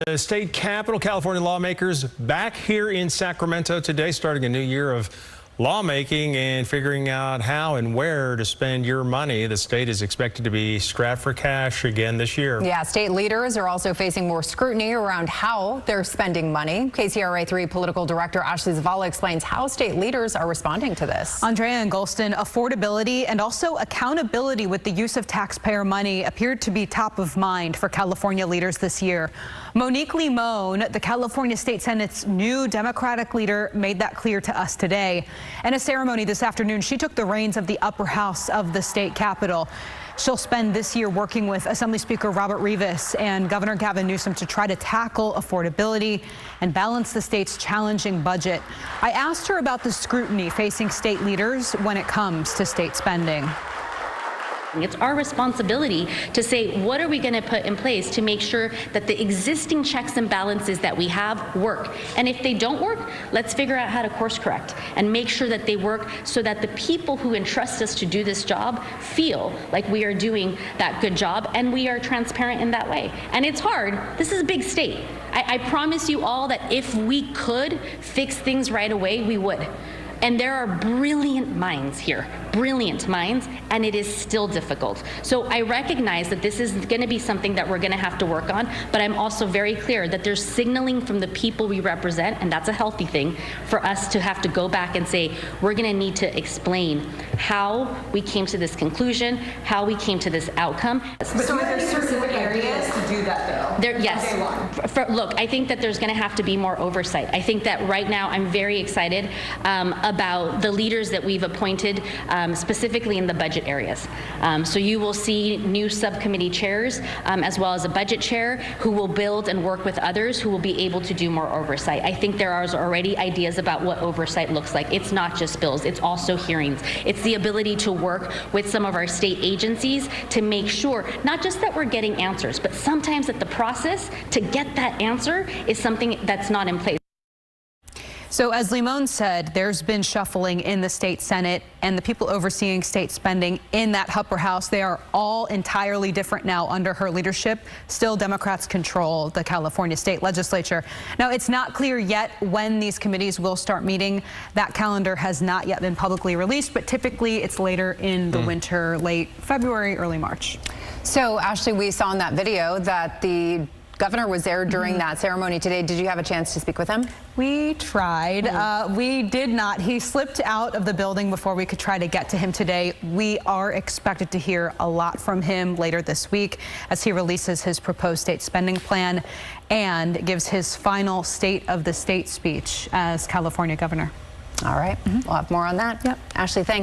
The state capitol, California lawmakers back here in Sacramento today, starting a new year of lawmaking and figuring out how and where to spend your money. The state is expected to be strapped for cash again this year. Yeah, state leaders are also facing more scrutiny around how they're spending money. KCRA3 political director Ashley Zavala explains how state leaders are responding to this. Andrea and Golston, affordability and also accountability with the use of taxpayer money appeared to be top of mind for California leaders this year. Monique Limon, the California State Senate's new Democratic leader, made that clear to us today. In a ceremony this afternoon, she took the reins of the upper house of the state capitol. She'll spend this year working with Assembly Speaker Robert Rivas and Governor Gavin Newsom to try to tackle affordability and balance the state's challenging budget. I asked her about the scrutiny facing state leaders when it comes to state spending. It's our responsibility to say, what are we going to put in place to make sure that the existing checks and balances that we have work? And if they don't work, let's figure out how to course correct and make sure that they work so that the people who entrust us to do this job feel like we are doing that good job and we are transparent in that way. And it's hard. This is a big state. I promise you all that if we could fix things right away, we would. And there are brilliant minds here, brilliant minds, and it is still difficult. So I recognize that this is going to be something that we're going to have to work on, but I'm also very clear that there's signaling from the people we represent, and that's a healthy thing, for us to have to go back and say, we're going to need to explain how we came to this conclusion, how we came to this outcome. So are there specific areas to do that, though? Yes. Look, I think that there's going to have to be more oversight. I think that right now I'm very excited about the leaders that we've appointed, specifically in the budget areas. So you will see new subcommittee chairs, as well as a budget chair who will build and work with others who will be able to do more oversight. I think there are already ideas about what oversight looks like. It's not just bills, it's also hearings. It's the ability to work with some of our state agencies to make sure, not just that we're getting answers, but sometimes that the process to get that answer is something that's not in place. So as Limon said, there's been shuffling in the state Senate, and the people overseeing state spending in that upper house, they are all entirely different now under her leadership. Still, Democrats control the California state legislature. Now, it's not clear yet when these committees will start meeting. That calendar has not yet been publicly released, but typically it's later in the winter, late February, early March. So, Ashley, we saw in that video that the governor was there during that ceremony today. Did you have a chance to speak with him? We tried. We did not. He slipped out of the building before we could try to get to him today. We are expected to hear a lot from him later this week as he releases his proposed state spending plan and gives his final State of the State speech as California governor. All right. We'll have more on that. Yep. Ashley, thanks.